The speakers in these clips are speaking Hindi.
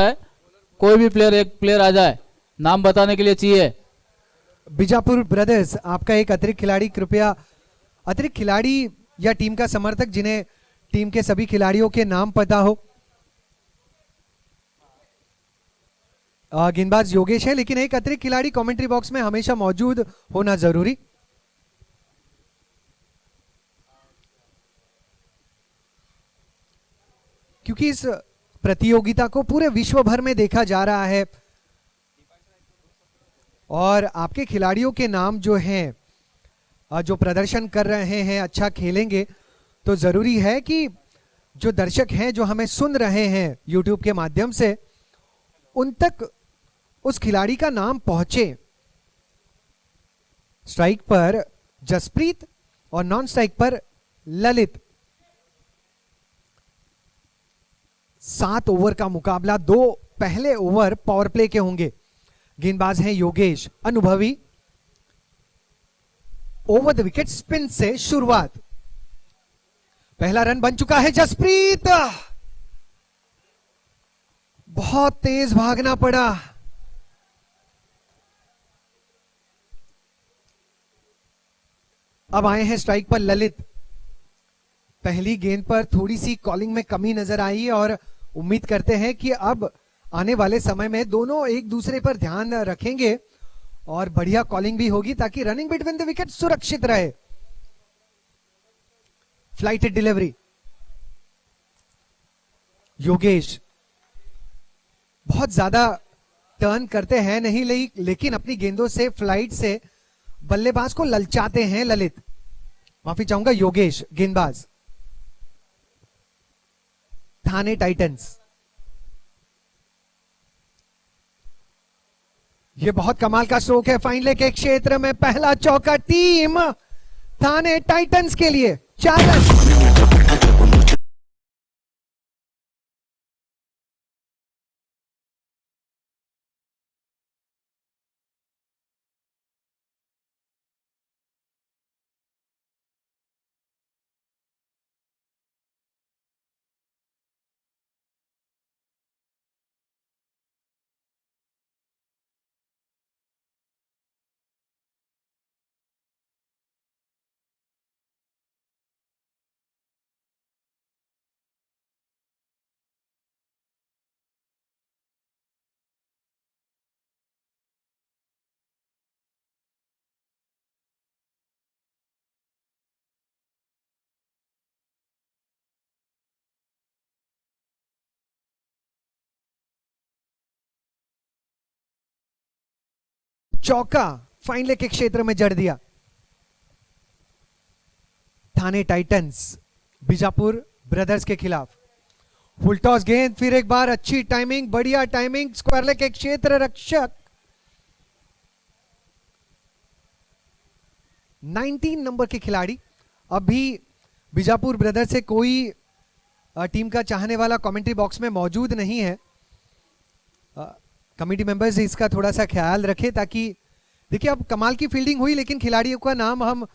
है, कोई भी प्लेयर, एक प्लेयर आ जाए, नाम बताने के लिए चाहिए। बीजापुर ब्रदर्स, आपका एक अतिरिक्त खिलाड़ी, कृपया अतिरिक्त खिलाड़ी या टीम का समर्थक जिन्हें टीम के सभी खिलाड़ियों के नाम पता हो। गेंदबाज योगेश है, लेकिन एक अतिरिक्त खिलाड़ी कमेंट्री बॉक्स में हमेशा मौजूद होना जरूरी। क्योंकि इस प्रतियोगिता को पूरे विश्व भर में देखा जा रहा है और आपके खिलाड़ियों के नाम जो हैं, जो प्रदर्शन कर रहे हैं, अच्छा खेलेंगे, तो जरूरी है कि जो दर्शक हैं, जो हमें सुन रहे हैं YouTube के माध्यम से, उन तक उस खिलाड़ी का नाम पहुंचे। स्ट्राइक पर जसप्रीत और नॉन स्ट्राइक पर ललित। 7 ओवर का मुकाबला, 2 पहले ओवर पावर प्ले के होंगे। गेंदबाज हैं योगेश, अनुभवी। ओवर द विकेट स्पिन से शुरुआत। पहला रन बन चुका है, जसप्रीत बहुत तेज भागना पड़ा। अब आए हैं स्ट्राइक पर ललित। पहली गेंद पर थोड़ी सी कॉलिंग में कमी नजर आई और उम्मीद करते हैं कि अब आने वाले समय में दोनों एक दूसरे पर ध्यान रखेंगे और बढ़िया कॉलिंग भी होगी ताकि रनिंग बिटवीन द विकेट सुरक्षित रहे। Flighted delivery. योगेश बहुत ज्यादा टर्न करते हैं नहीं, लेकिन अपनी गेंदों से, फ्लाइट से बल्लेबाज को ललचाते हैं ललित। माफी चाहूंगा, योगेश गेंदबाज, थाने टाइटंस। ये बहुत कमाल का स्ट्रोक है, फाइन लेग के क्षेत्र में पहला चौका टीम थाने टाइटंस के लिए। 4 रन। चौका फाइन लेग के क्षेत्र में जड़ दिया। थाने टाइटंस बीजापुर ब्रदर्स के खिलाफ। फुल टॉस गेंद, फिर एक बार अच्छी टाइमिंग, बढ़िया टाइमिंग, स्क्वायर लेग के क्षेत्र रक्षक। 19 नंबर के खिलाड़ी। अभी बीजापुर ब्रदर्स से कोई टीम का चाहने वाला कमेंट्री बॉक्स में मौजूद नहीं है। कमेटी मेंबर्स इसका थोड़ा सा ख्याल रखें ताकि, देखिए अब कमाल की फील्डिंग हुई लेकिन खिलाड़ियों का नाम हम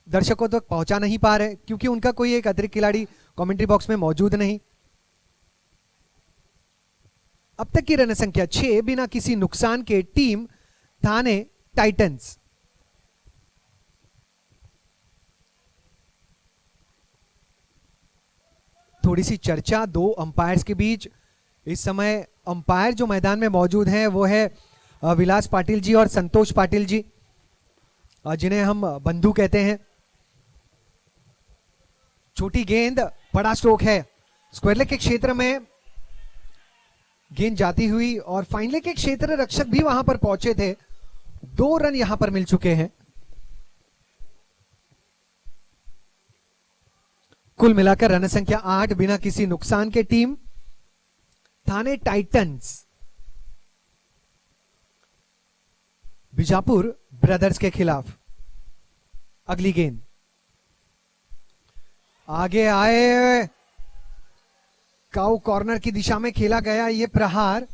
दर्शकों तक पहुंचा नहीं पा रहे क्योंकि उनका कोई एक अतिरिक्त खिलाड़ी कमेंट्री बॉक्स में मौजूद नहीं। अब तक की रन संख्या 6 बिना किसी नुकसान के टीम थाने टाइटंस। थोड़ी सी चर्चा 2 अंपायर्स के बीच। इस समय अंपायर जो मैदान में मौजूद हैं वो है विलास पाटिल जी और संतोष पाटिल जी, जिन्हें हम बंधु कहते हैं। छोटी गेंद, बड़ा स्ट्रोक है, स्क्वायर लेग के क्षेत्र में गेंद जाती हुई और फाइन लेग के क्षेत्र रक्षक भी वहां पर पहुंचे थे। 2 रन यहां पर मिल चुके हैं। कुल मिलाकर रन संख्या 8 बिना किसी नुकसान के टीम थाने टाइटंस बीजापुर ब्रदर्स के खिलाफ। अगली गेंद आगे आए, काउ कॉर्नर की दिशा में खेला गया ये प्रहार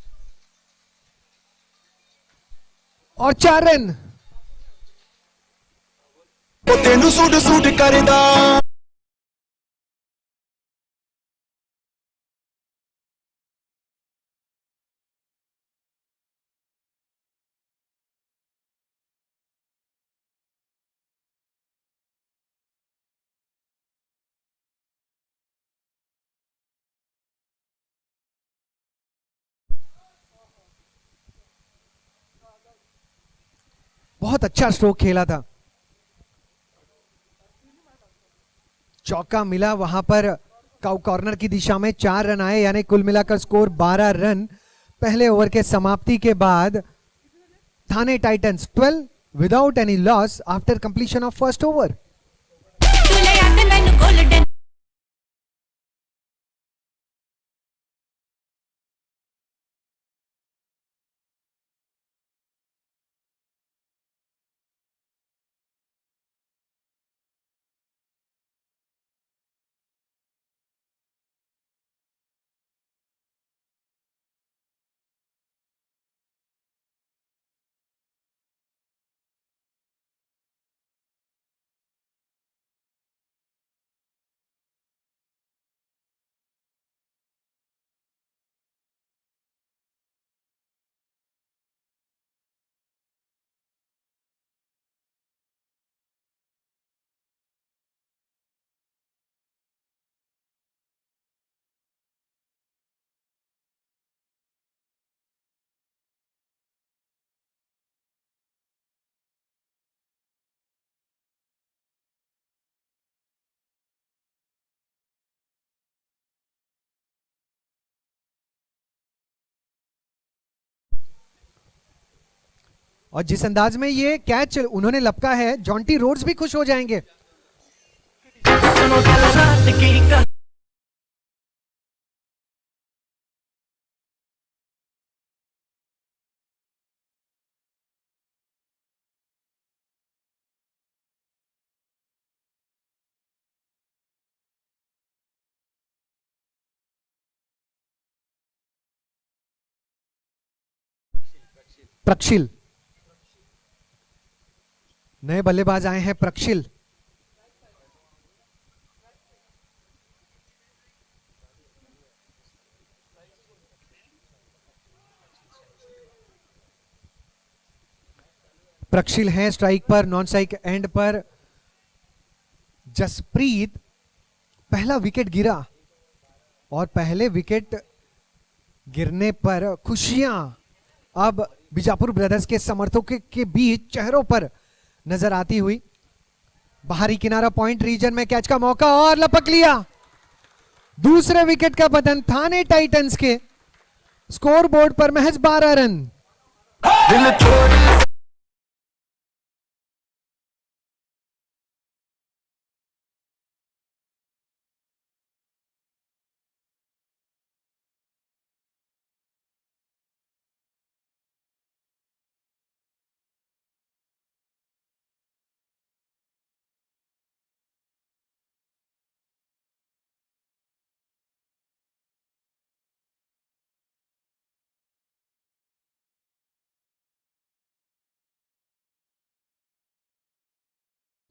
और 4 रन। तेनू सूट सूट करदा। बहुत अच्छा स्ट्रोक खेला था। चौका मिला वहां पर कॉर्नर की दिशा में, 4 रन आए, यानी कुल मिलाकर स्कोर 12 रन पहले ओवर के समाप्ति के बाद। थाने Titans 12 without any loss after completion of first over. और जिस अंदाज में ये कैच उन्होंने लपका है, जॉन्टी रोड्स भी खुश हो जाएंगे। प्रक्षिल, नए बल्लेबाज आए हैं प्रक्षिल। प्रक्षिल हैं स्ट्राइक पर, नॉन स्ट्राइक एंड पर जसप्रीत। पहला विकेट गिरा और पहले विकेट गिरने पर खुशियां अब बीजापुर ब्रदर्स के समर्थकों के बीच चेहरों पर नजर आती हुई। बाहरी किनारा पॉइंट रीजन में कैच का मौका और लपक लिया। दूसरे विकेट का पतन थाने टाइटंस के स्कोर बोर्ड पर महज 12 रन।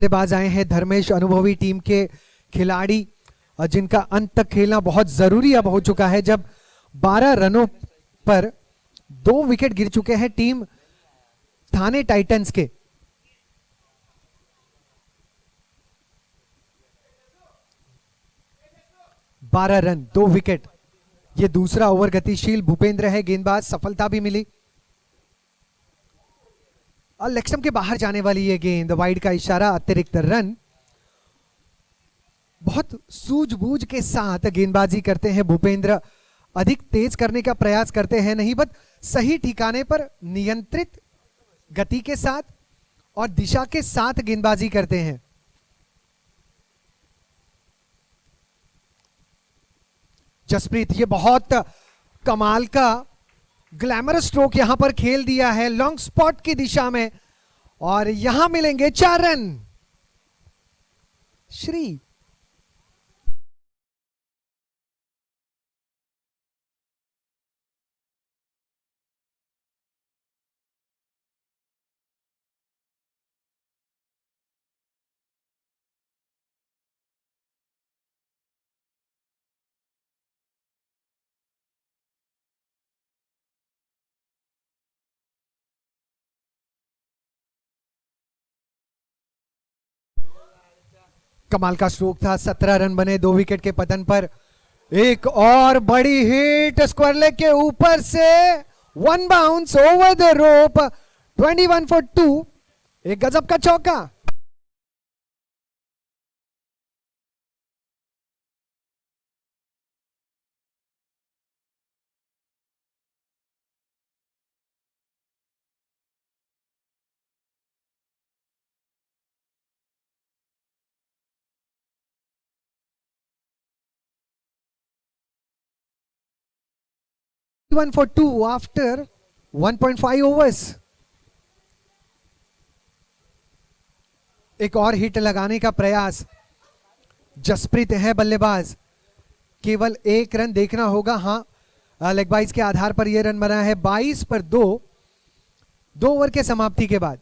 बल्लेबाज आए हैं धर्मेश, अनुभवी टीम के खिलाड़ी, जिनका अंत तक खेलना बहुत जरूरी अब हो चुका है, जब 12 रनों पर 2 विकेट गिर चुके हैं टीम थाने टाइटंस के। बारह रन 2 विकेट। ये दूसरा ओवर गतिशील भूपेंद्र है गेंदबाज, सफलता भी मिली और लेग के बाहर जाने वाली ये गेंद, वाइड का इशारा, अतिरिक्त रन। बहुत सूझबूझ के साथ गेंदबाजी करते हैं भूपेंद्र, अधिक तेज करने का प्रयास करते हैं नहीं, बस सही ठिकाने पर नियंत्रित गति के साथ और दिशा के साथ गेंदबाजी करते हैं। जसप्रीत, ये बहुत कमाल का ग्लैमरस स्ट्रोक यहां पर खेल दिया है लॉन्ग स्पॉट की दिशा में और यहां मिलेंगे 4 रन। श्री कमाल का स्ट्रोक था, 17 रन बने 2 विकेट के पतन पर। एक और बड़ी हिट स्क्वायर लेग के ऊपर से, 1 bounce over the rope, 21 for 2। एक गजब का चौका। One for two after 1.5 overs। एक और हिट लगाने का प्रयास। जसप्रीत है बल्लेबाज, केवल एक रन देखना होगा। हाँ, लेग बाइज के आधार पर यह रन बना है 22 पर 2 ओवर के समाप्ति के बाद।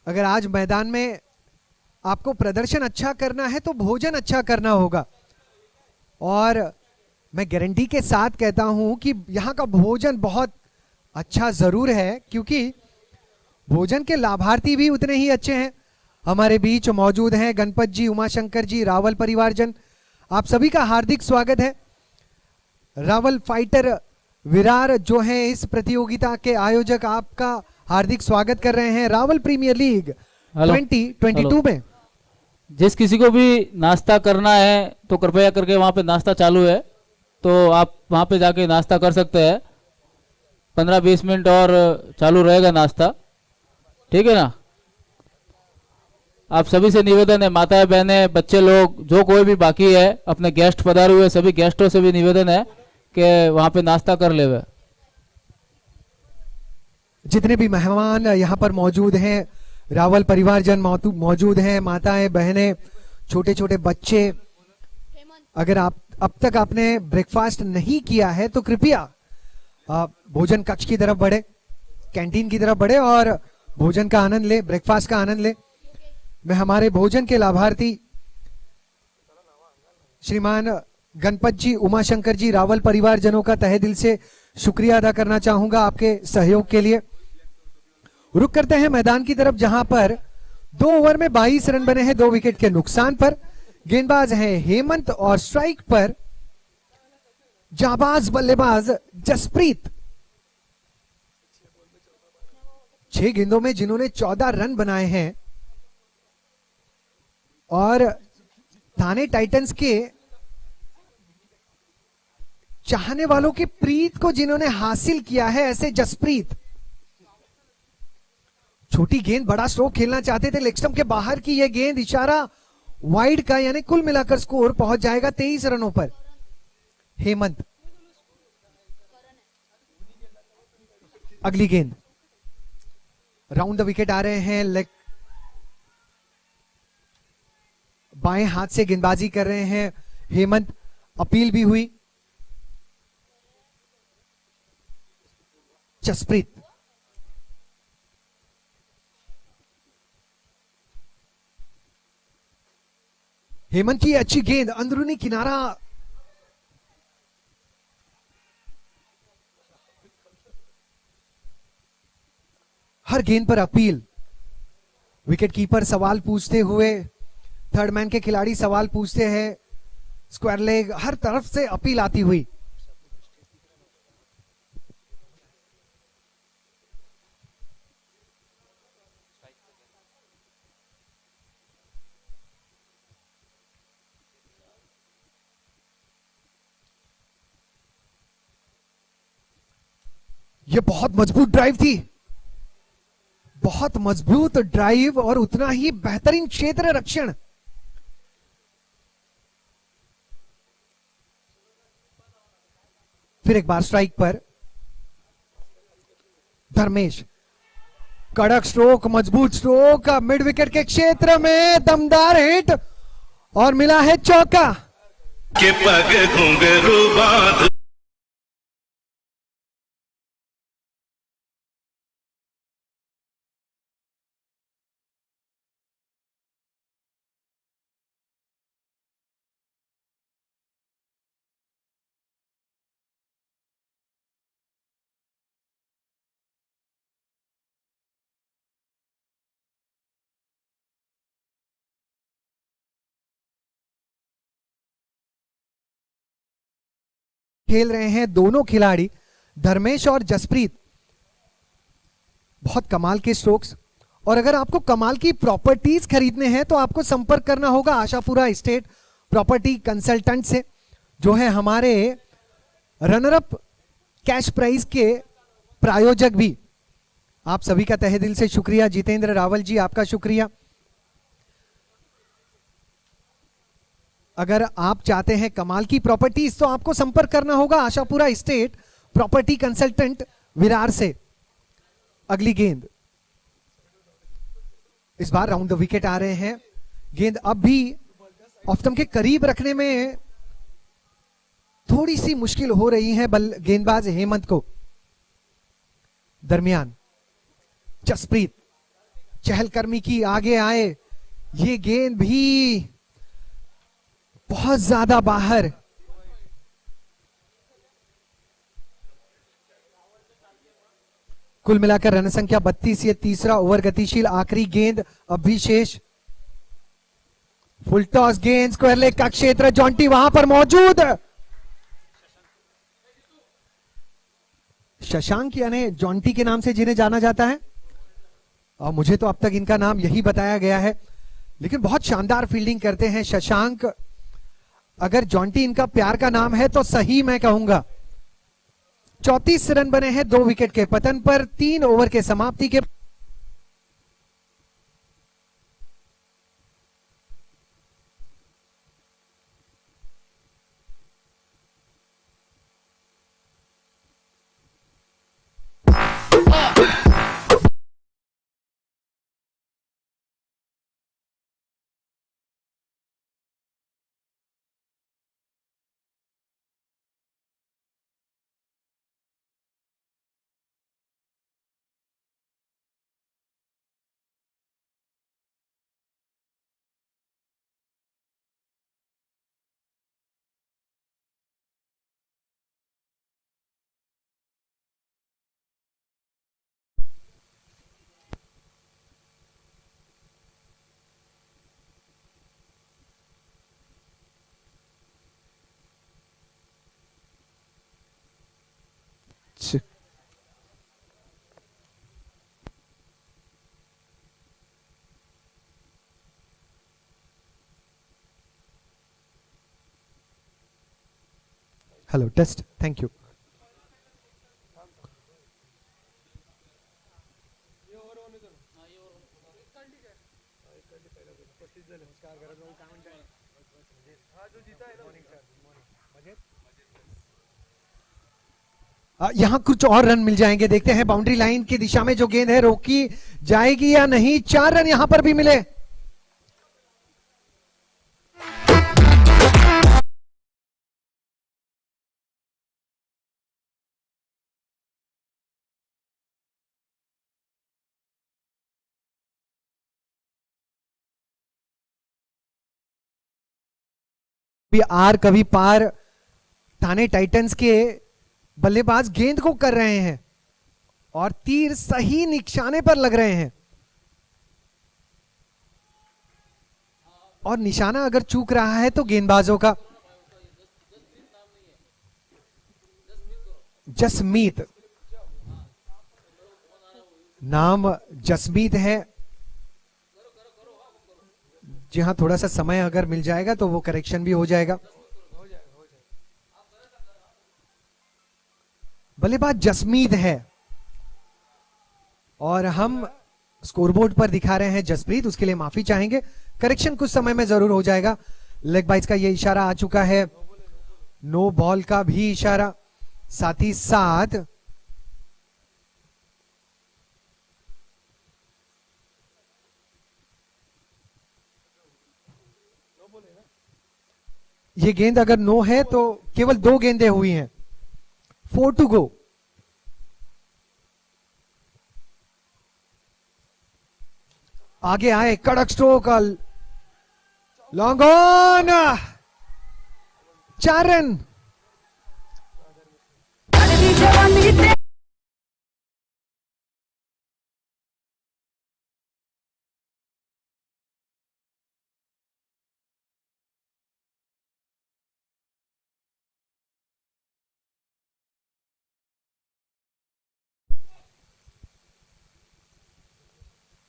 अगर आज मैदान में आपको प्रदर्शन अच्छा करना है तो भोजन अच्छा करना होगा, और मैं गारंटी के साथ कहता हूं कि यहां का भोजन बहुत अच्छा जरूर है, क्योंकि भोजन के लाभार्थी भी उतने ही अच्छे हैं। हमारे बीच मौजूद हैं गणपत जी, उमाशंकर जी, रावल परिवारजन, आप सभी का हार्दिक स्वागत है। रावल फाइटर विरार जो है इस प्रतियोगिता के आयोजक, आपका हार्दिक स्वागत कर रहे हैं रावल प्रीमियर लीग 2022 में। जिस किसी को भी नाश्ता करना है तो कृपया करके वहाँ पे नाश्ता चालू है, तो आप वहाँ पे जाके नाश्ता कर सकते हैं। 15-20 मिनट और चालू रहेगा नाश्ता, ठीक है ना। आप सभी से निवेदन है, माताएं बहनें बच्चे लोग जो कोई भी बाकी है, अपने गेस्ट पधारे हुए सभी गेस्टों से भी निवेदन है कि वहाँ पे नाश्ता कर ले। जितने भी मेहमान यहाँ पर मौजूद हैं, रावल परिवारजन मौजूद हैं, माताएं बहनें छोटे छोटे बच्चे, अगर आप अब तक आपने ब्रेकफास्ट नहीं किया है तो कृपया भोजन कक्ष की तरफ बढ़े, कैंटीन की तरफ बढ़े और भोजन का आनंद ले, ब्रेकफास्ट का आनंद ले। मैं हमारे भोजन के लाभार्थी श्रीमान गणपत जी, उमाशंकर जी, रावल परिवारजनों का तहे दिल से शुक्रिया अदा करना चाहूंगा आपके सहयोग के लिए। रुक करते हैं मैदान की तरफ, जहां पर 2 ओवर में 22 रन बने हैं 2 विकेट के नुकसान पर। गेंदबाज है हेमंत और स्ट्राइक पर जाबाज बल्लेबाज जसप्रीत। 6 गेंदों में जिन्होंने 14 रन बनाए हैं, और थाने टाइटंस के चाहने वालों की प्रीत को जिन्होंने हासिल किया है, ऐसे जसप्रीत। छोटी गेंद बड़ा स्ट्रोक खेलना चाहते थे, लेग स्टंप के बाहर की यह गेंद, इशारा वाइड का, यानी कुल मिलाकर स्कोर पहुंच जाएगा 23 रनों पर। हेमंत, अगली गेंद राउंड द विकेट आ रहे हैं, लेग बाएं हाथ से गेंदबाजी कर रहे हैं हेमंत। अपील भी हुई। जसप्रीत, हेमंत की अच्छी गेंद, अंदरूनी किनारा, हर गेंद पर अपील। विकेट कीपर सवाल पूछते हुए, थर्ड मैन के खिलाड़ी सवाल पूछते हैं, स्क्वायर लेग, हर तरफ से अपील आती हुई। यह बहुत मजबूत ड्राइव थी, बहुत मजबूत ड्राइव और उतना ही बेहतरीन क्षेत्र रक्षण। फिर एक बार स्ट्राइक पर धर्मेश, कड़क स्ट्रोक, मजबूत स्ट्रोक, मिड विकेट के क्षेत्र में दमदार हिट और मिला है चौका। के पग घुंघरू बांध खेल रहे हैं दोनों खिलाड़ी, धर्मेश और जसप्रीत। बहुत कमाल के स्ट्रोक्स और अगर आपको कमाल की प्रॉपर्टीज खरीदने हैं तो आपको संपर्क करना होगा आशापुरा स्टेट प्रॉपर्टी कंसल्टेंट से, जो है हमारे रनर अप कैश प्राइज के प्रायोजक भी। आप सभी का तहे दिल से शुक्रिया। जितेंद्र रावल जी, आपका शुक्रिया। अगर आप चाहते हैं कमाल की प्रॉपर्टीज तो आपको संपर्क करना होगा Ashapura state property consultant Virar से। अगली गेंद, इस बार राउंड द विकेट आ रहे हैं। गेंद अब भी ऑफ स्टंप के करीब रखने में थोड़ी सी मुश्किल हो रही है गेंदबाज हेमंत को। दरमियान जसप्रीत चहलकर्मी की आगे आए, ये गेंद भी बहुत ज्यादा बाहर। कुल मिलाकर रन संख्या 32। ये तीसरा ओवर गतिशील आखिरी गेंद अब भी शेष। फुल टॉस गेंद स्क्वायर लेग का क्षेत्र, जॉन्टी वहां पर मौजूद। शशांक यानी जॉन्टी के नाम से जिन्हें जाना जाता है, और मुझे तो अब तक इनका नाम यही बताया गया है, लेकिन बहुत शानदार फील्डिंग करते हैं शशांक। अगर जॉन्टी इनका प्यार का नाम है तो सही मैं कहूंगा। 34 रन बने हैं 2 विकेट के पतन पर 3 ओवर के समाप्ति के। Hello test, thank you. यहां कुछ और रन मिल जाएंगे, देखते हैं बाउंड्री लाइन की दिशा में जो गेंद है रोकी जाएगी या नहीं। 4 रन यहां पर भी मिले। आर कभी पार थाने टाइटंस के बल्लेबाज गेंद को कर रहे हैं और तीर सही निशाने पर लग रहे हैं, और निशाना अगर चूक रहा है तो गेंदबाजों का। जसमीत, नाम जसमीत है। जी हाँ, थोड़ा सा समय अगर मिल जाएगा तो वो करेक्शन भी हो जाएगा। बल्लेबाज जसमीत है और हम स्कोरबोर्ड पर दिखा रहे हैं जसप्रीत, उसके लिए माफी चाहेंगे। करेक्शन कुछ समय में जरूर हो जाएगा। लेग बाइज का ये इशारा आ चुका है, नो बॉल का भी इशारा, साथ ही साथ ये गेंद अगर नो है तो केवल 2 गेंदें हुई हैं। 4 टू गो। आगे आए, कड़क stroke, long on, 4 run.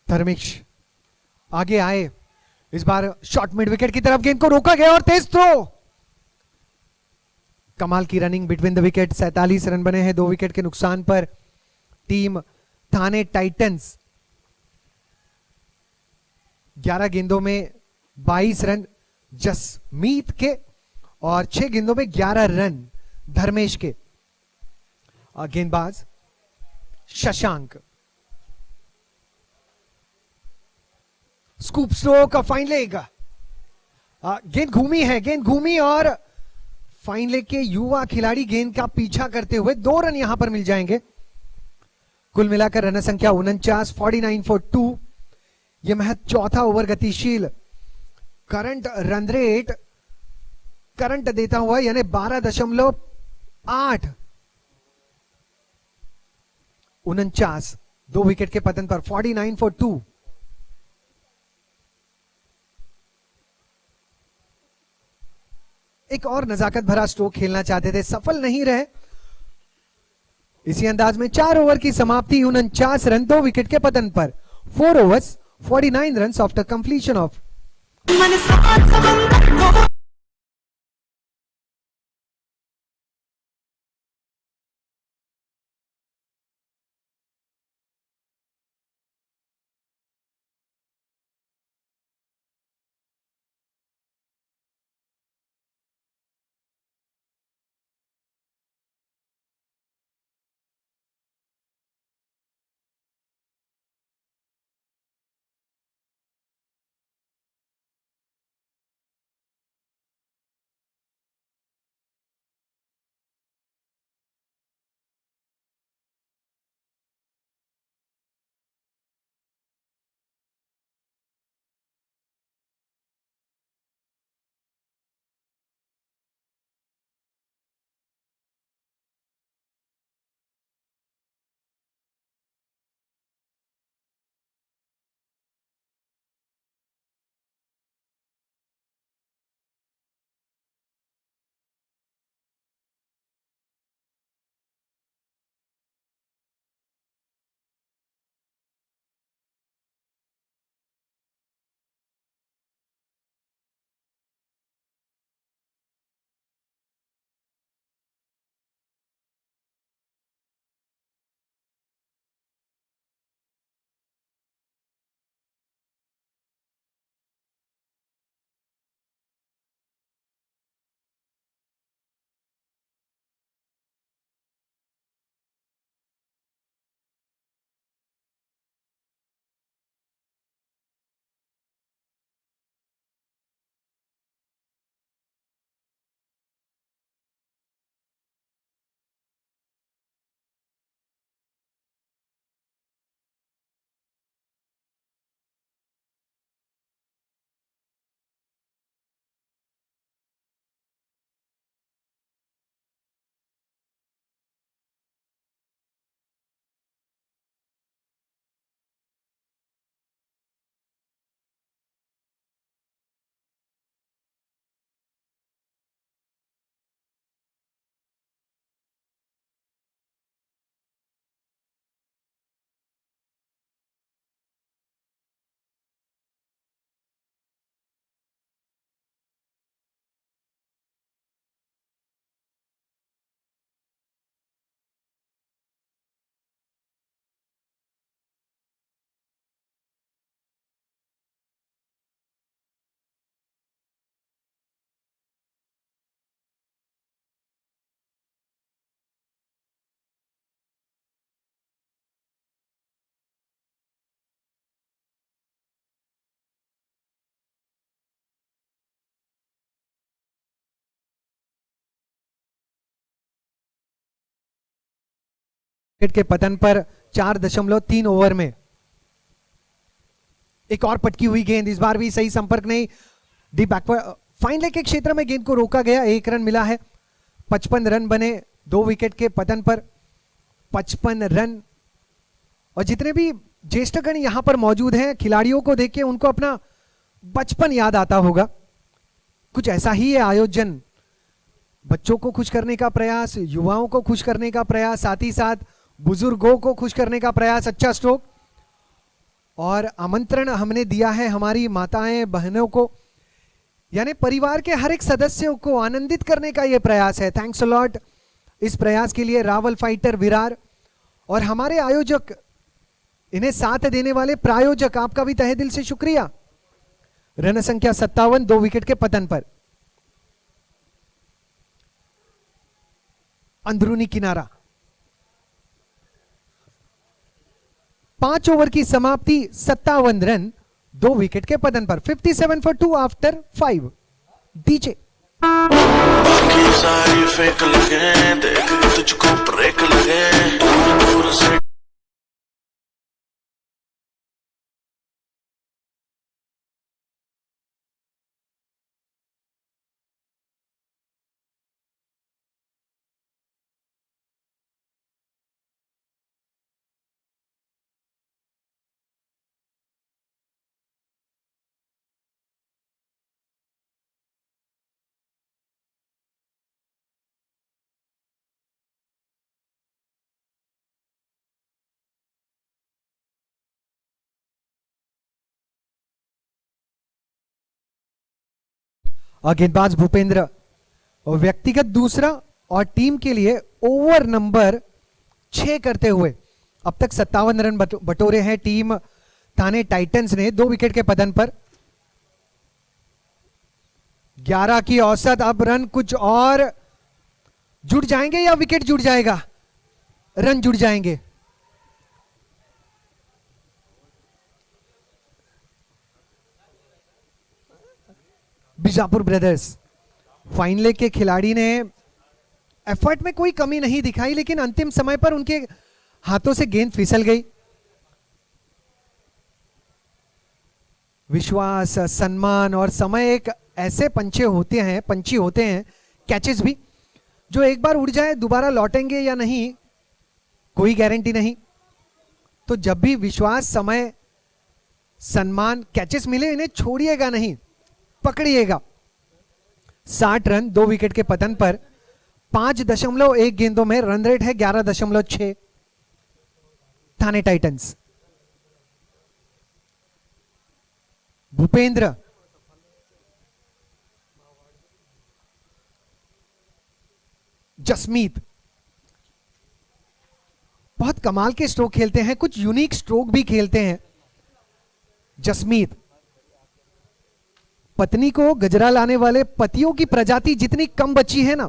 Dharmesh आगे आए, इस बार शॉट मिड विकेट की तरफ, गेंद को रोका गया और तेज थ्रो। कमाल की running between the wicket. 47 run बने हैं 2 विकेट के नुकसान पर। टीम थाने टाइटंस 11 गेंदों में 22 रन जसमीत के और 6 गेंदों में 11 रन धर्मेश के। गेंदबाज Shashank, scoop stroke, fine leg. गेंद घूमी और फाइन लेग के युवा खिलाड़ी गेंद का पीछा करते हुए 2 रन यहां पर मिल जाएंगे। कुल मिलाकर रन संख्या 49, 49 for 2। यह महज चौथा ओवर गतिशील। करंट रन रेट करंट देता हुआ यानी 12.8। 49, 2 विकेट के पतन पर 49 for 2। एक और नजाकत भरा स्ट्रोक खेलना चाहते थे, सफल नहीं रहे। इसी अंदाज में 4 ओवर की समाप्ति, 49 रन 2 विकेट के पतन पर। 4 overs 49 runs after completion of wicket के पतन पर 4.3 ओवर में एक और पटकी हुई गेंद, इस बार भी सही संपर्क नहीं। डीप बैकवर्ड फाइन लेग के क्षेत्र में गेंद को रोका गया, 1 रन मिला है। 55 रन बने 2 विकेट के पतन पर। 55 रन। और जितने भी ज्येष्ठगण यहां पर मौजूद हैं, खिलाड़ियों को देख के उनको अपना बचपन याद आता होगा। कुछ ऐसा ही है आयोजन, बच्चों को खुश करने का प्रयास, युवाओं को खुश करने का प्रयास, साथ ही साथ बुजुर्गों को खुश करने का प्रयास। अच्छा स्ट्रोक, और आमंत्रण हमने दिया है हमारी माताएं बहनों को, यानी परिवार के हर एक सदस्यों को आनंदित करने का यह प्रयास है। थैंक्स अ लॉट इस प्रयास के लिए रावल फाइटर विरार और हमारे आयोजक, इन्हें साथ देने वाले प्रायोजक, आपका भी तहे दिल से शुक्रिया। रन संख्या 57, 2 विकेट के पतन पर। अंदरूनी किनारा, 5 ओवर की समाप्ति, 57 रन, 2 विकेट के पतन पर। 57 for 2 आफ्टर 5। डीजे बाकी सारी फेक लगे, देख के तुझको ब्रेक लगे, दूर से गेंदबाज भूपेंद्र व्यक्तिगत दूसरा और टीम के लिए ओवर नंबर 6 करते हुए अब तक 57 रन बटोरे हैं टीम थाने टाइटंस ने 2 विकेट के पतन पर। 11 की औसत, अब रन कुछ और जुड़ जाएंगे या विकेट जुड़ जाएगा? रन जुड़ जाएंगे। बीजापुर ब्रदर्स फाइनल के खिलाड़ी ने एफर्ट में कोई कमी नहीं दिखाई, लेकिन अंतिम समय पर उनके हाथों से गेंद फिसल गई। विश्वास, सम्मान और समय एक ऐसे पंछी होते हैं कैचेस भी, जो एक बार उड़ जाए दोबारा लौटेंगे या नहीं कोई गारंटी नहीं। तो जब भी विश्वास, समय, सम्मान, कैचेस मिले, इन्हें छोड़िएगा नहीं, पकड़िएगा। 60 रन, 2 विकेट के पतन पर। 5.1 गेंदों में रन रेट है 11.6। थाने टाइटंस। भूपेंद्र जसमीत बहुत कमाल के स्ट्रोक खेलते हैं, कुछ यूनिक स्ट्रोक भी खेलते हैं। जसमीत, पत्नी को गजरा लाने वाले पतियों की प्रजाति जितनी कम बची है ना,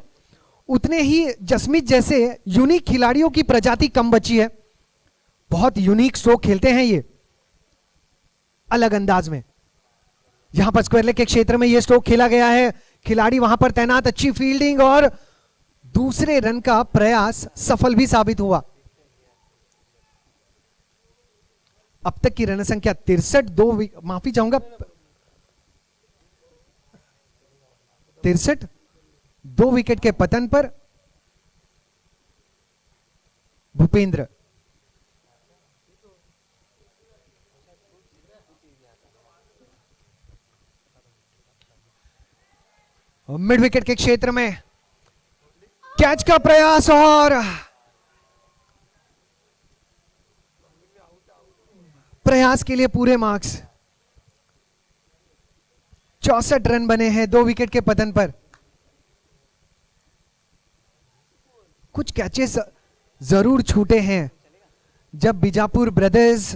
उतने ही जसमीत जैसे यूनिक खिलाड़ियों की प्रजाति कम बची है। बहुत यूनिक स्ट्रोक खेलते हैं ये, अलग अंदाज में। यहां पर स्क्वायर लेग के क्षेत्र में ये स्ट्रोक खेला गया है, खिलाड़ी वहां पर तैनात, अच्छी फील्डिंग और दूसरे रन का प्रयास सफल भी साबित हुआ। अब तक की रन संख्या 63, माफी चाहूंगा 63, 2 विकेट के पतन पर। भूपेंद्र मिड विकेट के क्षेत्र में कैच का प्रयास और प्रयास के लिए पूरे मार्क्स। 64 रन बने हैं 2 विकेट के पतन पर। कुछ कैचेस जरूर छूटे हैं जब बीजापुर ब्रदर्स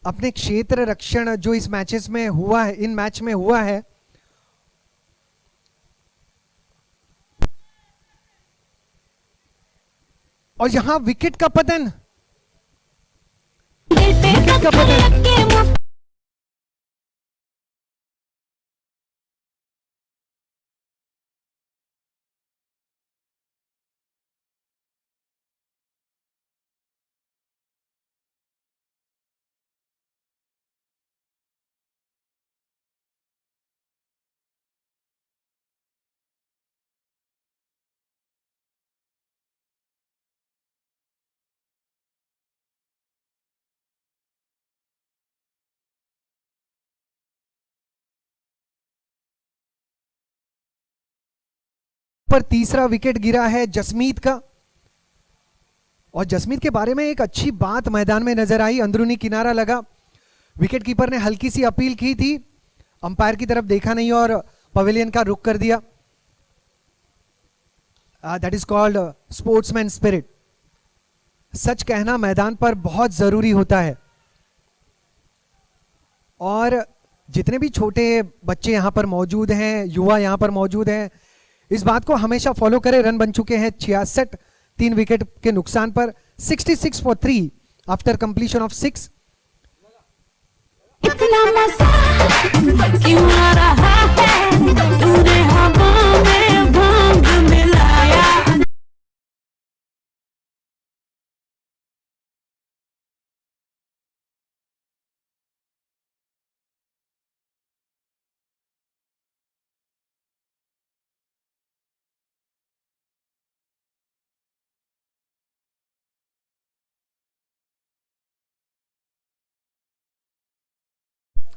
अपने क्षेत्र रक्षण जो इस मैचेस में हुआ है, इन मैच में हुआ है, और यहां विकेट का पतन, विकेट का पतन। पर तीसरा विकेट गिरा है जसमीत का, और जसमीत के बारे में एक अच्छी बात मैदान में नजर आई। अंदरूनी किनारा लगा, विकेट कीपर ने हल्की सी अपील की थी, अंपायर की तरफ देखा नहीं और पवेलियन का रुख कर दिया। That is called sportsman spirit. सच कहना मैदान पर बहुत जरूरी होता है और जितने भी छोटे बच्चे यहां पर मौजूद हैं, युवा यहां पर मौजूद हैं, इस बात को हमेशा फॉलो करें। रन बन चुके हैं 66 3 विकेट के नुकसान पर, 66 फॉर 3 आफ्टर कंप्लीशन ऑफ 6। इतना मजा क्यों आ रहा है, तूने हवा में भांग मिलाया।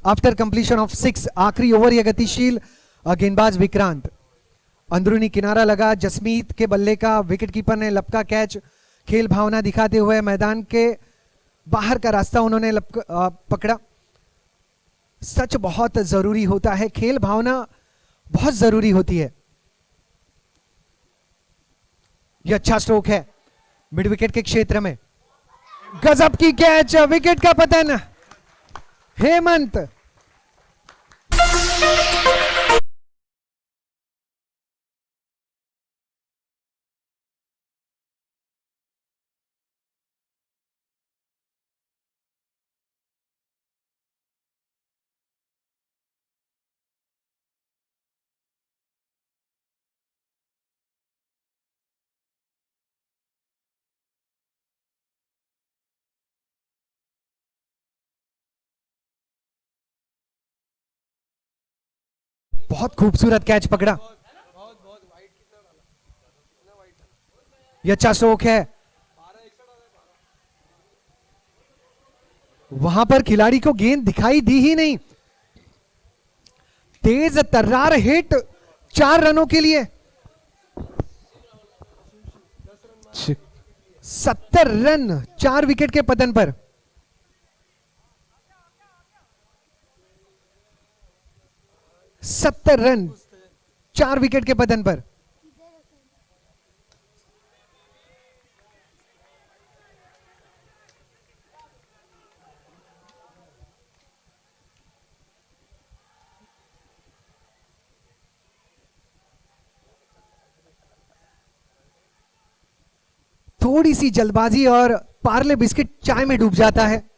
आफ्टर कंप्लीशन ऑफ 6, आखिरी ओवर ये गतिशील गेंदबाज विक्रांत, अंदरूनी किनारा लगा जसमीत के बल्ले का, विकेटकीपर ने लपका कैच, खेल भावना दिखाते हुए मैदान के बाहर का रास्ता उन्होंने पकड़ा। सच बहुत जरूरी होता है, खेल भावना बहुत जरूरी होती है। यह अच्छा स्ट्रोक है मिड विकेट के क्षेत्र में, गजब की कैच, विकेट का पतन। हेमंत बहुत खूबसूरत कैच पकड़ा, यह अच्छा स्ट्रोक है। वहां पर खिलाड़ी को गेंद दिखाई दी ही नहीं, तेज तर्रार हिट 4 रनों के लिए। 70 रन 4 विकेट के पतन पर। सत्तर रन 4 विकेट के पतन पर। थोड़ी सी जल्दबाजी और पार्ले बिस्किट चाय में डूब जाता है।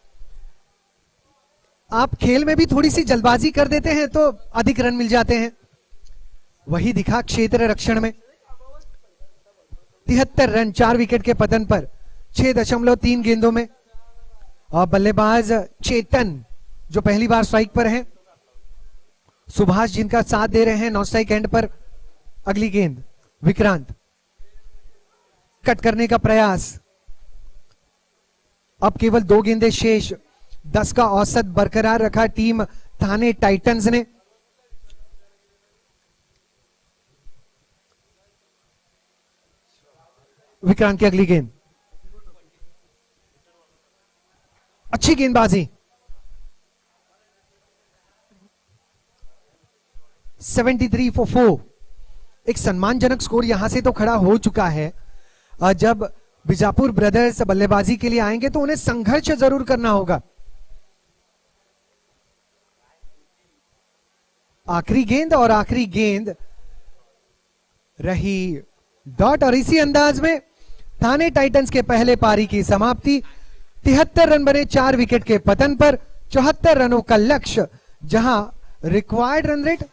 आप खेल में भी थोड़ी सी जल्दबाजी कर देते हैं तो अधिक रन मिल जाते हैं, वही दिखा क्षेत्र रक्षण में। 73 रन 4 विकेट के पतन पर 6.3 गेंदों में। और बल्लेबाज चेतन जो पहली बार स्ट्राइक पर हैं, सुभाष जिनका साथ दे रहे हैं नॉन स्ट्राइक एंड पर। अगली गेंद विक्रांत, कट करने का प्रयास। अब केवल 2 गेंदें शेष, 10 का औसत बरकरार रखा टीम थाने टाइटंस ने। विक्रांत की अगली गेंद, अच्छी गेंदबाजी। 73 फॉर 4। एक सम्मानजनक स्कोर यहां से तो खड़ा हो चुका है। जब बीजापुर ब्रदर्स बल्लेबाजी के लिए आएंगे तो उन्हें संघर्ष जरूर करना होगा। आखिरी गेंद और आखिरी गेंद रही डॉट, और इसी अंदाज में थाने टाइटंस के पहले पारी की समाप्ति। 73 रन बने 4 विकेट के पतन पर, 74 रनों का लक्ष्य, जहां रिक्वायर्ड रन रेट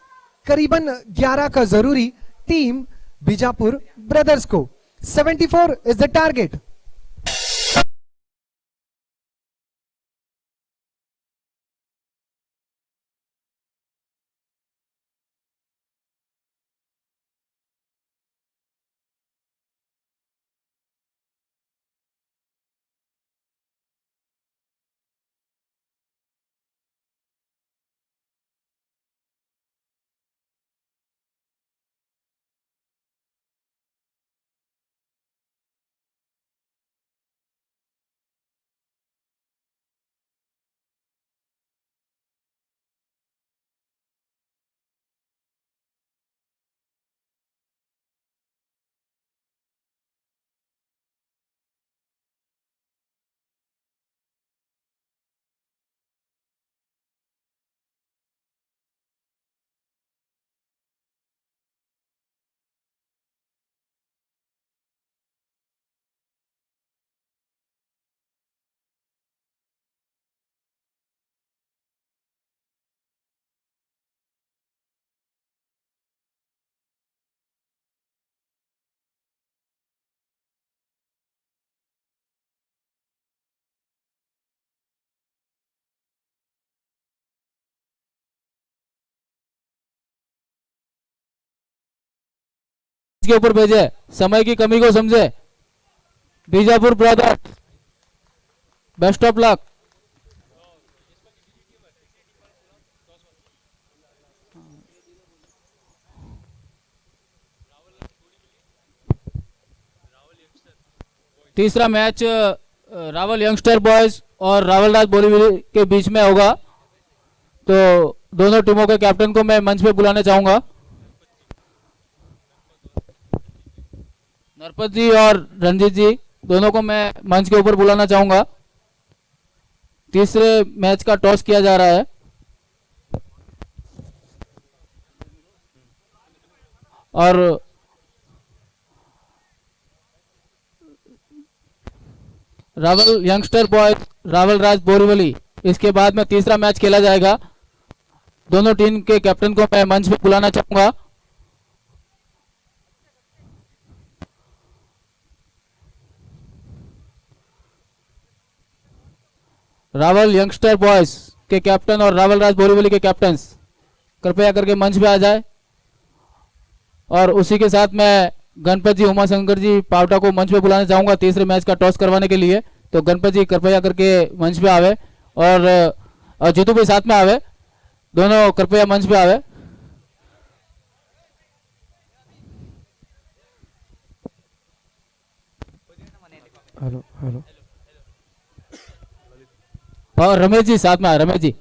करीबन 11 का जरूरी टीम बीजापुर ब्रदर्स को। 74 is the target. के ऊपर भेजे, समय की कमी को समझे। Bijapur brothers, best of luck. तीसरा मैच रावल यंगस्टर बॉयज और रावल राज बोरीवली के बीच में होगा, तो दोनों टीमों के कैप्टन को मैं मंच पे बुलाना चाहूंगा। नरपत जी और रंजीत जी दोनों को मैं मंच के ऊपर बुलाना चाहूंगा। तीसरे मैच का टॉस किया जा रहा है और रावल यंगस्टर बॉयज रावल राज बोरीवली, इसके बाद में तीसरा मैच खेला जाएगा। दोनों टीम के कैप्टन को मैं मंच पे बुलाना चाहूंगा। रावल यंगस्टर बॉयज के कैप्टन और रावल राज बोरीवली के कैप्टन कृपया करके मंच पे आ जाए। और उसी के साथ मैं गणपत जी उमाशंकर जी पावटा को मंच पे बुलाना चाहूंगा तीसरे मैच का टॉस करवाने के लिए। तो गणपत जी कृपया करके मंच पे आवे और जीतू भी साथ में आवे, दोनों कृपया मंच पे आवे। हेलो हेलो, और रमेश जी साथ में आए। रमेश जी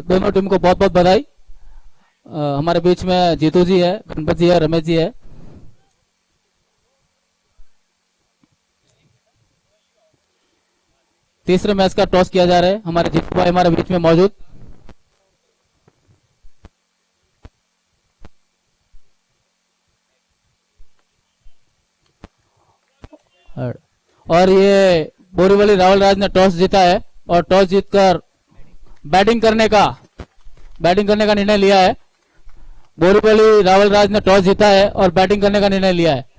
दोनों टीम को बहुत बहुत बधाई। हमारे बीच में जीतू जी है, गणपत जी है, रमेश जी है। तीसरे मैच का टॉस किया जा रहा है, हमारे जीतू भाई हमारे बीच में मौजूद। और ये बोरीवली रावल राज ने टॉस जीता है और टॉस जीतकर बैटिंग करने का निर्णय लिया है। बोरीवली रावल राज ने टॉस जीता है और बैटिंग करने का निर्णय लिया है।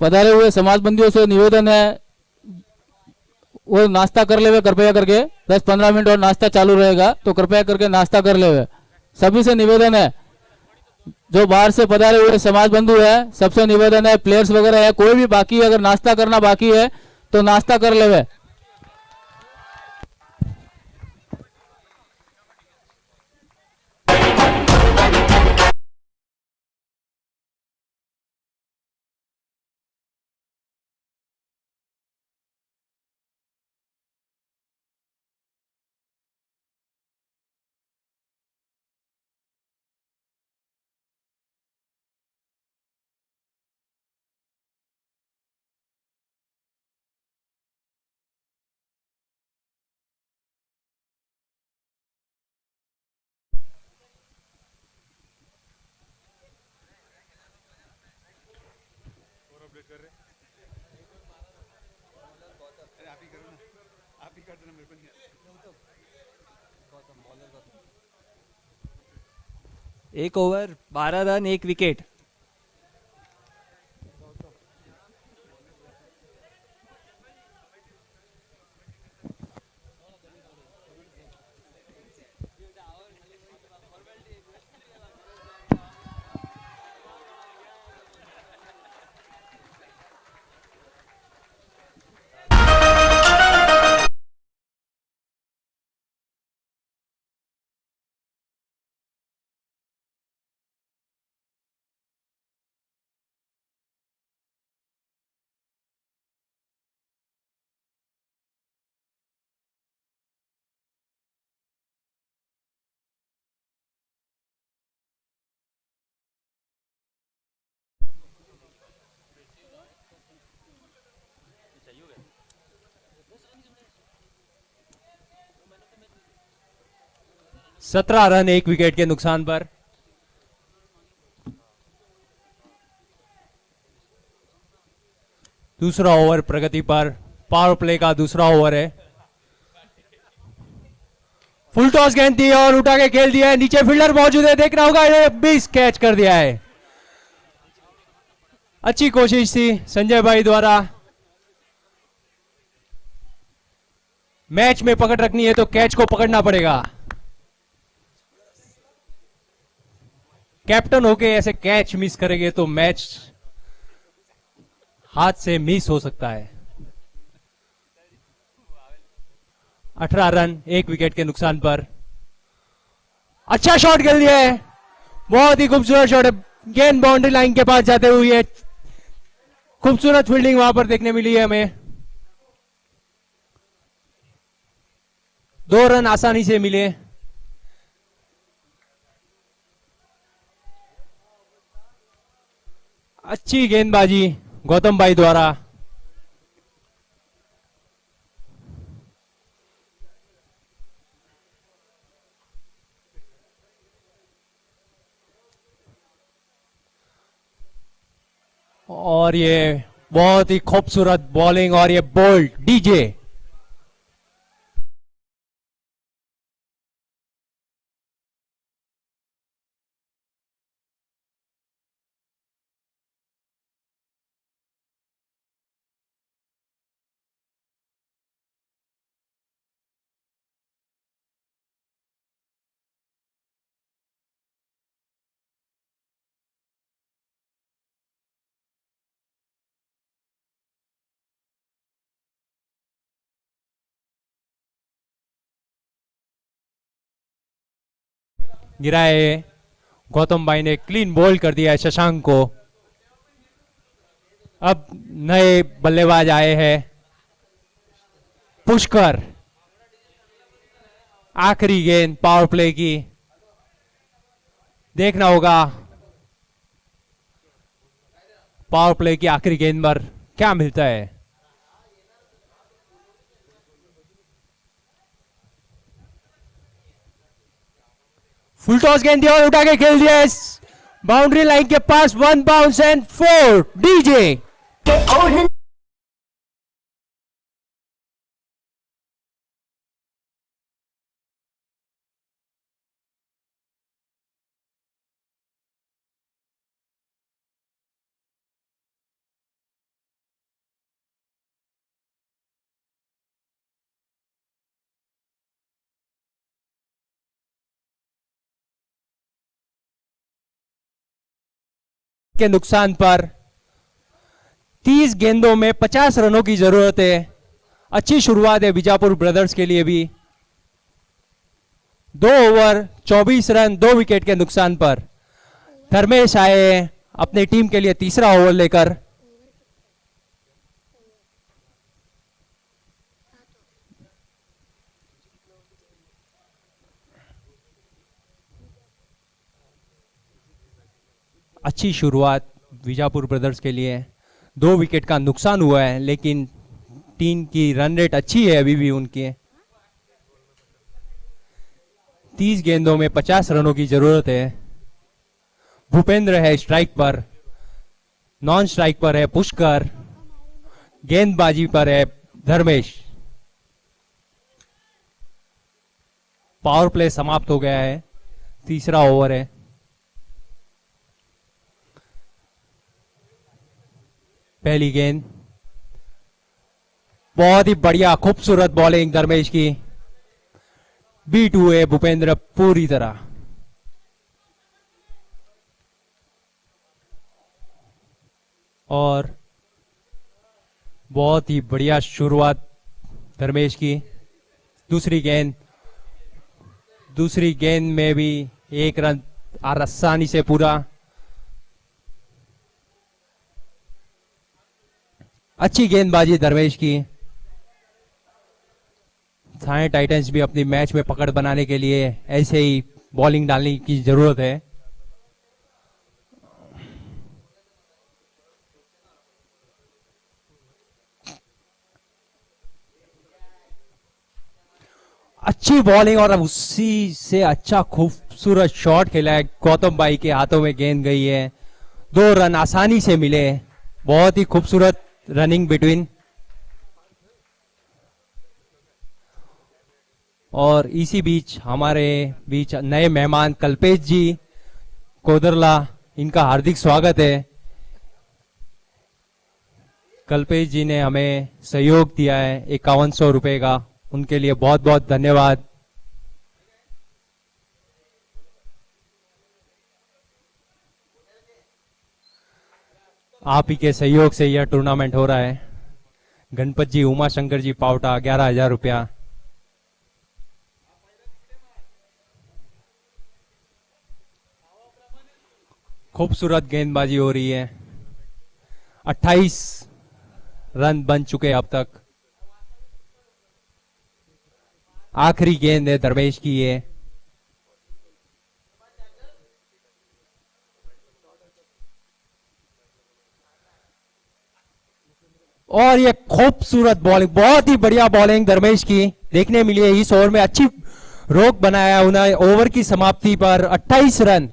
पधारे हुए समाज बंदियों से निवेदन है वो नाश्ता कर लेवे कृपया करके। 10-15 मिनट और नाश्ता चालू रहेगा, तो कृपया करके नाश्ता कर लेवे। सभी से निवेदन है जो बाहर से पधारे हुए समाज बंधु है, सबसे निवेदन है, प्लेयर्स वगैरह है, कोई भी बाकी अगर नाश्ता करना बाकी है तो नाश्ता कर लेवे। एक ओवर 12 रन 1 विकेट। सत्रह रन 1 विकेट के नुकसान पर। दूसरा ओवर प्रगति पर, पावर प्ले का दूसरा ओवर है। फुल टॉस गेंद दी और उठा के खेल दिया है, नीचे फील्डर मौजूद है, देखना होगा, ये बीस कैच कर दिया है। अच्छी कोशिश थी संजय भाई द्वारा। मैच में पकड़ रखनी है तो कैच को पकड़ना पड़ेगा। कैप्टन होके ऐसे कैच मिस करेंगे तो मैच हाथ से मिस हो सकता है। 18 रन 1 विकेट के नुकसान पर। अच्छा शॉट खेल दिया है, बहुत ही खूबसूरत शॉट है, गेंद बाउंड्री लाइन के पास जाते हुए खूबसूरत फील्डिंग वहां पर देखने मिली है हमें। 2 रन आसानी से मिले। अच्छी गेंदबाजी गौतम भाई द्वारा। और ये बहुत ही खूबसूरत बॉलिंग और ये बोल्ड डीजे। गिराए, गौतम भाई ने क्लीन बोल्ड कर दिया है शशांक को। अब नए बल्लेबाज आए हैं, पुष्कर। आखिरी गेंद पावर प्ले की, देखना होगा पावर प्ले की आखिरी गेंद पर क्या मिलता है। फुल टॉस गेंद दिया और उठा के खेल दिया बाउंड्री लाइन के पास। 1 बाउंस एंड 4 डीजे। के नुकसान पर 30 गेंदों में 50 रनों की जरूरत है। अच्छी शुरुआत है बीजापुर ब्रदर्स के लिए भी। 2 ओवर 24 रन 2 विकेट के नुकसान पर धर्मेश आए अपनी टीम के लिए तीसरा ओवर लेकर। अच्छी शुरुआत बीजापुर ब्रदर्स के लिए। 2 विकेट का नुकसान हुआ है लेकिन टीम की रन रेट अच्छी है अभी भी उनकी। 30 गेंदों में 50 रनों की जरूरत है। भूपेंद्र है स्ट्राइक पर, नॉन स्ट्राइक पर है पुष्कर, गेंदबाजी पर है धर्मेश। पावर प्ले समाप्त हो गया है, तीसरा ओवर है। पहली गेंद, बहुत ही बढ़िया खूबसूरत बॉलिंग धर्मेश की। B2 है भूपेंद्र पूरी तरह। और बहुत ही बढ़िया शुरुआत धर्मेश की। दूसरी गेंद में भी 1 रन आसानी से पूरा। अच्छी गेंदबाजी धर्मेश की। थाने टाइटंस भी अपनी मैच में पकड़ बनाने के लिए ऐसे ही बॉलिंग डालने की जरूरत है। अच्छी बॉलिंग और अब उसी से अच्छा खूबसूरत शॉट खेला है। गौतम भाई के हाथों में गेंद गई है। 2 रन आसानी से मिले। बहुत ही खूबसूरत रनिंग बिटवीन। और इसी बीच हमारे बीच नए मेहमान कल्पेश जी कोदरला, इनका हार्दिक स्वागत है। कल्पेश जी ने हमें सहयोग दिया है 5100 रुपए का, उनके लिए बहुत बहुत धन्यवाद। आप ही के सहयोग से यह टूर्नामेंट हो रहा है। गणपत जी, उमा शंकर जी पावटा 11,000 रुपया। खूबसूरत गेंदबाजी हो रही है। 28 रन बन चुके अब तक। आखिरी गेंद है धर्मेश की ये। और ये खूबसूरत बॉलिंग, बहुत ही बढ़िया बॉलिंग धर्मेश की देखने मिली है। इस ओवर में अच्छी रोक बनाया उन्हें। ओवर की समाप्ति पर 28 रन,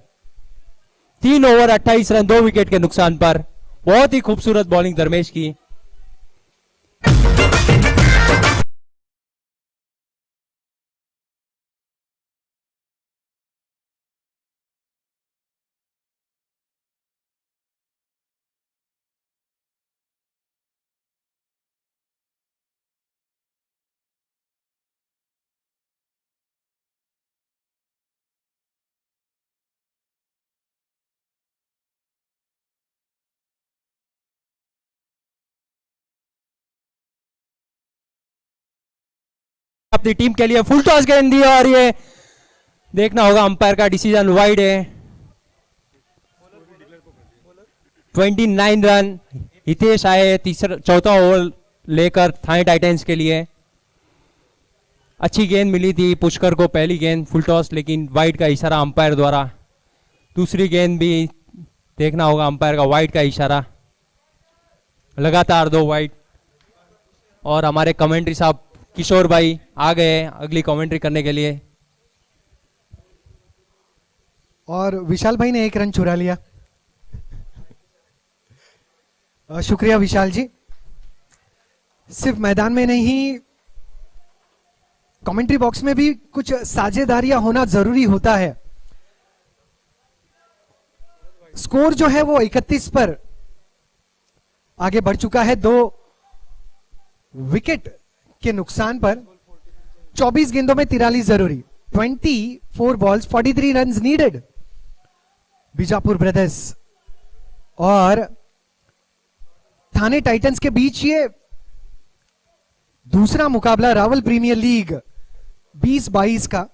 3 ओवर 28 रन 2 विकेट के नुकसान पर। बहुत ही खूबसूरत बॉलिंग धर्मेश की। अपनी टीम के लिए फुल टॉस गेंद दी और ये देखना होगा अंपायर का डिसीजन वाइड है। 29 रन हितेश आए चौथा ओवर लेकर थाने टाइटंस के लिए। अच्छी गेंद मिली थी पुष्कर को, पहली गेंद फुल टॉस, लेकिन वाइड का इशारा अंपायर द्वारा। दूसरी गेंद भी देखना होगा अंपायर का वाइड का इशारा। लगातार 2 वाइड। और हमारे कमेंट्री साहब किशोर भाई आ गए अगली कमेंट्री करने के लिए। और विशाल भाई ने 1 रन चुरा लिया। शुक्रिया विशाल जी। सिर्फ मैदान में नहीं, कमेंट्री बॉक्स में भी कुछ साझेदारियां होना जरूरी होता है। स्कोर जो है वो 31 पर आगे बढ़ चुका है। 2 विकेट के नुकसान पर 24 गेंदों में 43 जरूरी। 24 balls 43 run needed. Bijapur brothers और थाने टाइटंस के बीच ये दूसरा मुकाबला रावल प्रीमियर लीग 2022 का।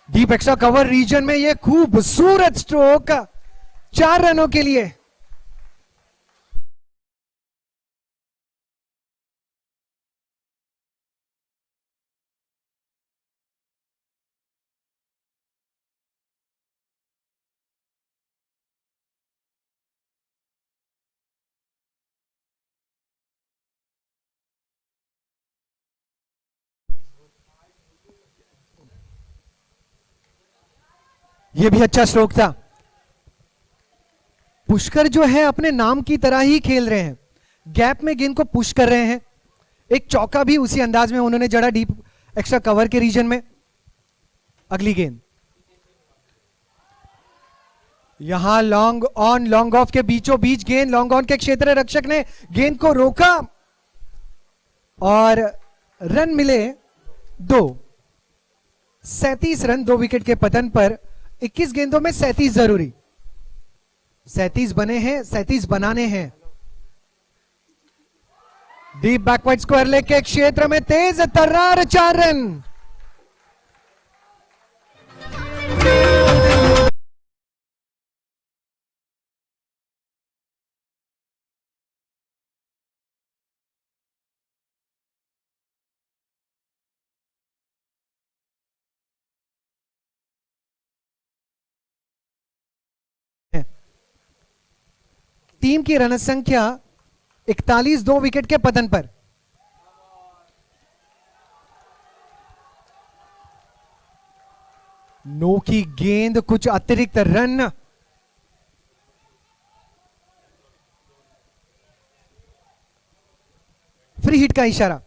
डीप एक्स्ट्रा कवर रीजन में ये खूबसूरत स्ट्रोक 4 रनों के लिए। ये भी अच्छा स्ट्रोक था। पुष्कर जो है अपने नाम की तरह ही खेल रहे हैं, गैप में गेंद को पुश कर रहे हैं। एक चौका भी उसी अंदाज में उन्होंने जड़ा डीप एक्स्ट्रा कवर के रीजन में। अगली गेंद यहां लॉन्ग ऑन लॉन्ग ऑफ के बीचों बीच गेंद, लॉन्ग ऑन के क्षेत्र रक्षक ने गेंद को रोका और रन मिले 2। 37 रन 2 विकेट के पतन पर। 21 गेंदों में 37 जरूरी। 37 बने हैं, 37 बनाने हैं। डीप बैकवर्ड स्क्वायर लेग के क्षेत्र में तेज तर्रार 4 रन। टीम की रन संख्या 41 2 विकेट के पतन पर। नो की गेंद, कुछ अतिरिक्त रन। फ्री हिट का इशारा।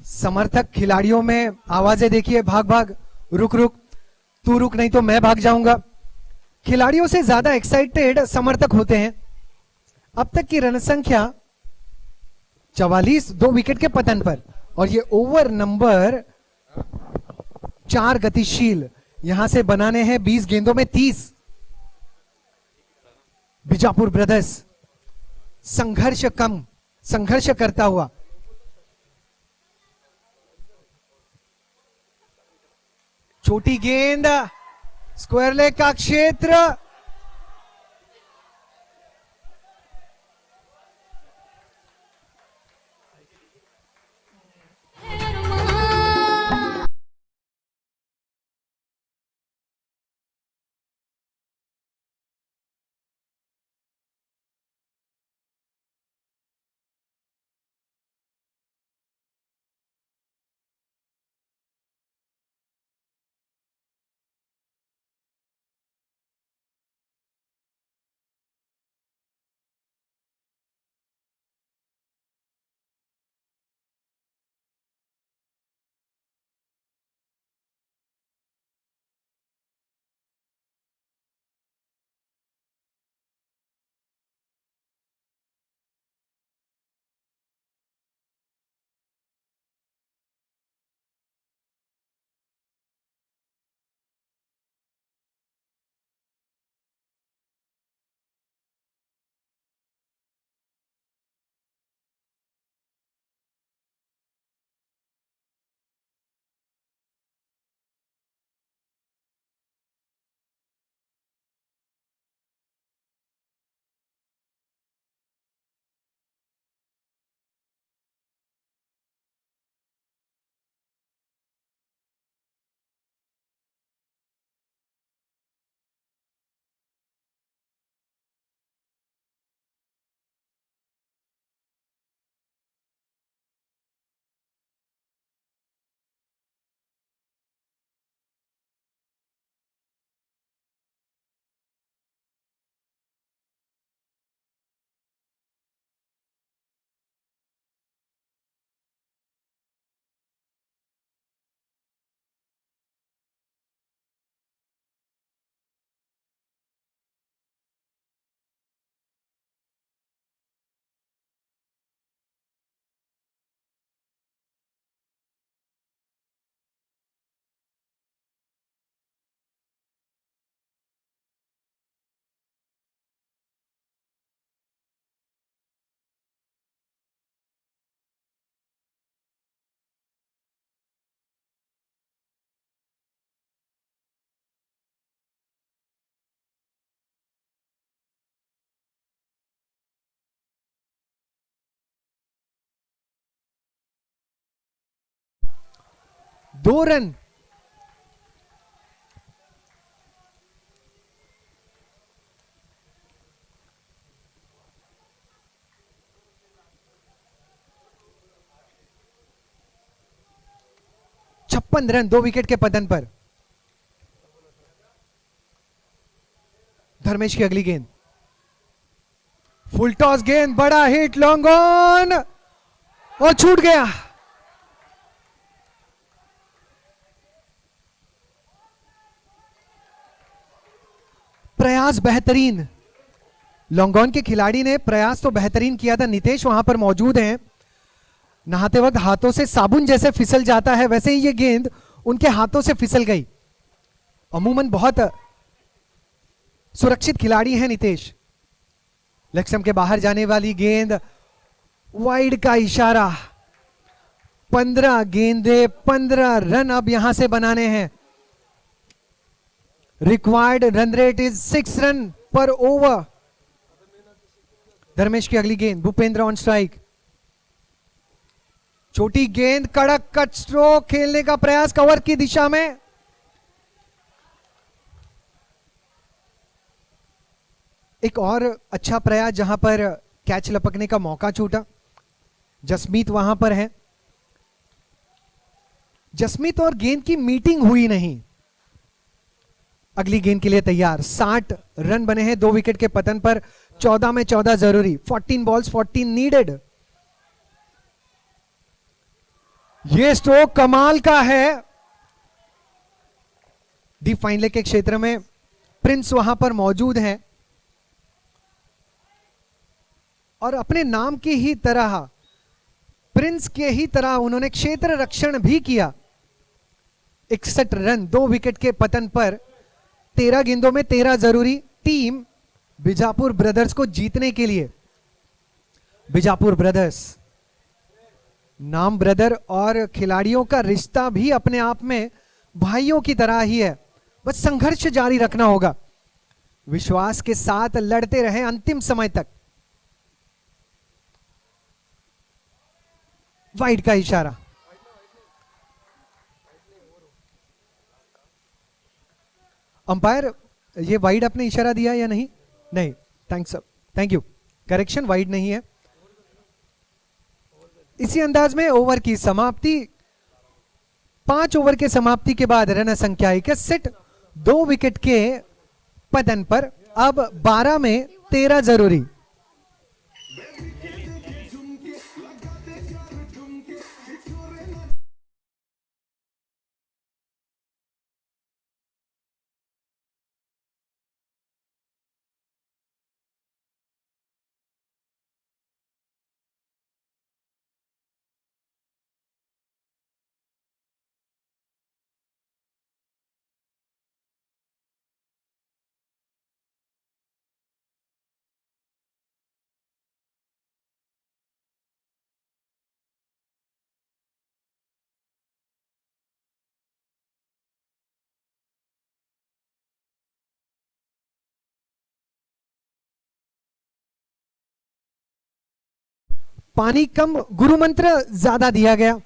समर्थक खिलाड़ियों में आवाजें देखिए, भाग भाग, रुक रुक, तू रुक नहीं तो मैं भाग जाऊंगा। खिलाड़ियों से ज्यादा एक्साइटेड समर्थक होते हैं। अब तक की रन संख्या 44 2 विकेट के पतन पर। और ये ओवर नंबर 4 गतिशील यहां से बनाने हैं 20 गेंदों में 30। बीजापुर ब्रदर्स संघर्ष करता हुआ। छोटी गेंद, स्क्वायर लेग का क्षेत्र, 2 रन। छप्पन रन 2 विकेट के पतन पर। धर्मेश की अगली गेंद, फुल टॉस गेंद, बड़ा हिट, लॉन्ग ऑन और छूट गया। प्रयास बेहतरीन, लॉन्ग ऑन के खिलाड़ी ने प्रयास तो बेहतरीन किया था। नितेश वहां पर मौजूद हैं। नहाते वक्त हाथों से साबुन जैसे फिसल जाता है, वैसे ही ये गेंद उनके हाथों से फिसल गई। अमूमन बहुत सुरक्षित खिलाड़ी हैं नितेश। लक्ष्य के बाहर जाने वाली गेंद, वाइड का इशारा। 15 गेंदे 15 रन अब यहां से बनाने हैं। Required run rate is 6 run पर ओवर। धर्मेश की अगली गेंद, भूपेंद्र ऑन स्ट्राइक। छोटी गेंद, कड़क कट स्ट्रोक, खेलने का प्रयास कवर की दिशा में। एक और अच्छा प्रयास जहां पर कैच लपकने का मौका छूटा। जसमीत वहां पर है। जसमीत और गेंद की मीटिंग हुई नहीं। अगली गेंद के लिए तैयार। 60 रन बने हैं 2 विकेट के पतन पर। 14 में 14 जरूरी। 14 बॉल्स 14 नीडेड। ये स्ट्रोक कमाल का है। डीप फाइन लेग के क्षेत्र में प्रिंस वहां पर मौजूद है और अपने नाम की ही तरह, प्रिंस के ही तरह उन्होंने क्षेत्र रक्षण भी किया। 61 रन 2 विकेट के पतन पर। 13 गेंदों में 13 जरूरी। टीम बीजापुर ब्रदर्स को जीतने के लिए। बीजापुर ब्रदर्स, नाम ब्रदर और खिलाड़ियों का रिश्ता भी अपने आप में भाइयों की तरह ही है। बस संघर्ष जारी रखना होगा। विश्वास के साथ लड़ते रहे अंतिम समय तक। वाइड का इशारा। अंपायर, ये वाइड आपने इशारा दिया या नहीं? नहीं, thanks, thank you. Correction, wide नहीं है। इसी अंदाज में ओवर की समाप्ति। 5 ओवर के समाप्ति के बाद रन संख्या 61, 2 विकेट के पतन पर। अब 12 में 13 जरूरी। पानी कम, गुरु मंत्र ज्यादा दिया गया।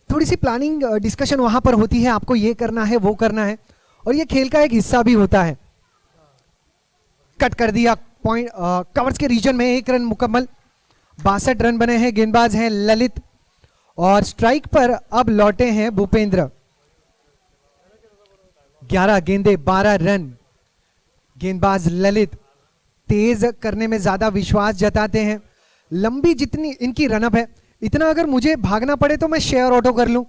थोड़ी सी प्लानिंग डिस्कशन वहां पर होती है, आपको ये करना है वो करना है, और ये खेल का एक हिस्सा भी होता है। कट कर दिया पॉइंट, कवर्स के रीजन में 1 रन मुकम्मल। 62 रन बने हैं। गेंदबाज हैं ललित और स्ट्राइक पर अब लौटे हैं भूपेंद्र। 11 गेंदे 12 रन। गेंदबाज ललित तेज करने में ज्यादा विश्वास जताते हैं। लंबी जितनी इनकी रनअप है, इतना अगर मुझे भागना पड़े तो मैं शेयर ऑटो कर लूं।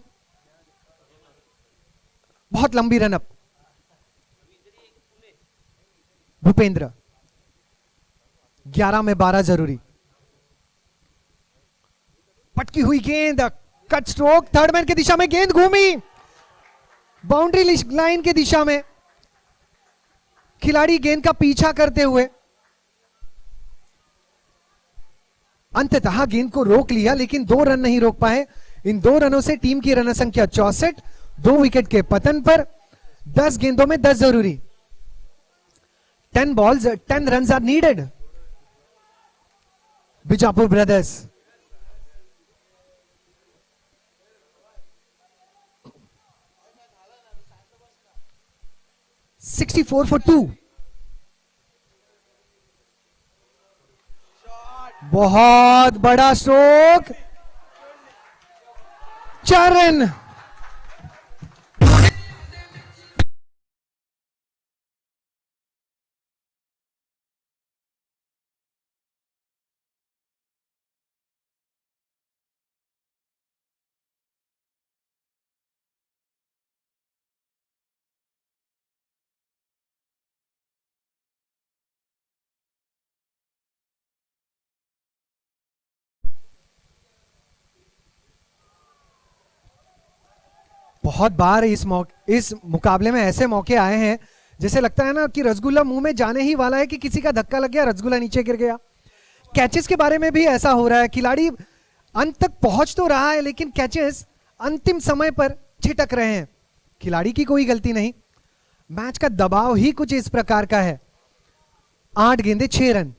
बहुत लंबी रनअप। भूपेंद्र 11 में 12 जरूरी। पटकी हुई गेंद, कट स्ट्रोक, थर्ड मैन की दिशा में गेंद घूमी, बाउंड्री लाइन की दिशा में। खिलाड़ी गेंद का पीछा करते हुए अंततः गेंद को रोक लिया, लेकिन 2 रन नहीं रोक पाए। इन 2 रनों से टीम की रन संख्या 64, 2 विकेट के पतन पर। 10 गेंदों में 10 जरूरी। 10 balls 10 run are needed. Bijapur brothers 64 for 2। बहुत बड़ा स्ट्रोक, 4 रन। बहुत बार इस मुकाबले में ऐसे मौके आए हैं जैसे लगता है ना कि रसगुल्ला मुंह में जाने ही वाला है कि किसी का धक्का लग गया, रसगुल्ला नीचे गिर गया। कैचेस के बारे में भी ऐसा हो रहा है, खिलाड़ी अंत तक पहुंच तो रहा है लेकिन कैचेस अंतिम समय पर छिटक रहे हैं। खिलाड़ी की कोई गलती नहीं, मैच का दबाव ही कुछ इस प्रकार का है। 8 गेंदे 6 रन।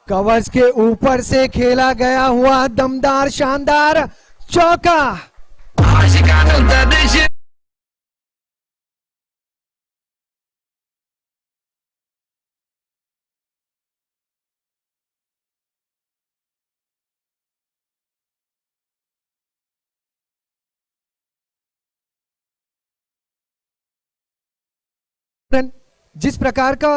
कवर्स के ऊपर से खेला गया हुआ दमदार शानदार चौका। जिस प्रकार का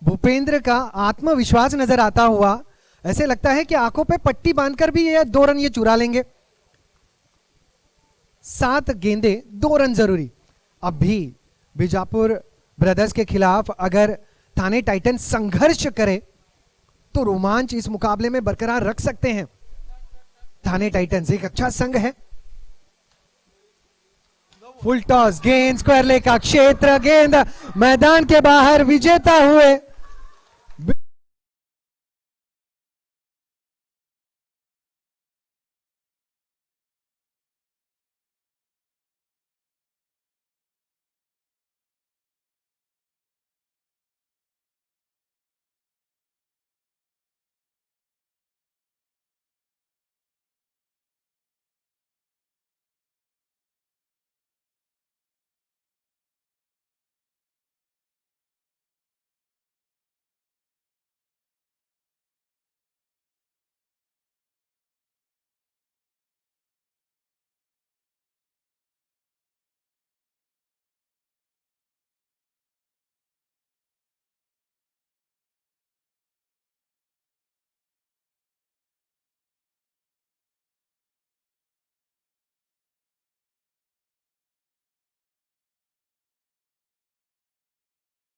भूपेंद्र का आत्मविश्वास नजर आता हुआ, ऐसे लगता है कि आंखों पे पट्टी बांधकर भी ये 2 रन ये चुरा लेंगे। 7 गेंदे 2 रन जरूरी। अब भी बीजापुर ब्रदर्स के खिलाफ अगर थाने टाइटन संघर्ष करे तो रोमांच इस मुकाबले में बरकरार रख सकते हैं। थाने टाइटंस एक अच्छा संघ है। फुल टॉस, गेंद स्क्वायर लेग का क्षेत्र, गेंद मैदान के बाहर, विजेता हुए